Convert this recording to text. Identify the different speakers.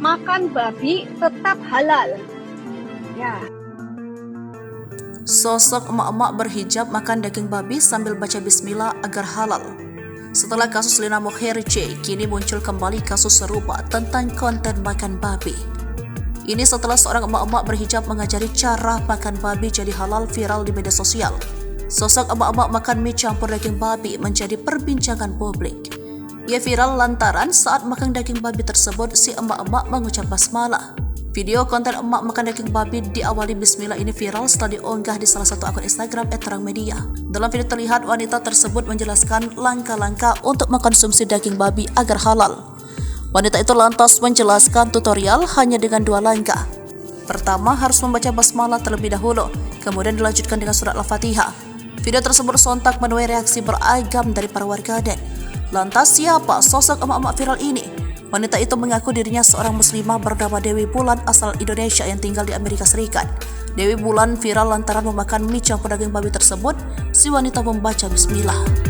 Speaker 1: makan babi tetap halal. Ya.
Speaker 2: Sosok emak-emak berhijab makan daging babi sambil baca bismillah agar halal. Setelah kasus Lina Mukherjee, kini muncul kembali kasus serupa tentang konten makan babi. Ini setelah seorang emak-emak berhijab mengajari cara makan babi jadi halal viral di media sosial. Sosok emak-emak makan mie campur daging babi menjadi perbincangan publik. Ia viral lantaran saat makan daging babi tersebut si emak-emak mengucap basmalah. Video konten emak makan daging babi diawali bismillah ini viral setelah diunggah di salah satu akun Instagram @terangmedia. Dalam video terlihat wanita tersebut menjelaskan langkah-langkah untuk mengkonsumsi daging babi agar halal. Wanita itu lantas menjelaskan tutorial hanya dengan 2 langkah. Pertama, harus membaca basmalah terlebih dahulu, kemudian dilanjutkan dengan surat Al-Fatihah. Video tersebut sontak menuai reaksi beragam dari para warganet. Lantas siapa sosok emak-emak viral ini? Wanita itu mengaku dirinya seorang muslimah bernama Dewi Bulan asal Indonesia yang tinggal di Amerika Serikat. Dewi Bulan viral lantaran memakan mie campur daging babi tersebut. Si wanita membaca bismillah.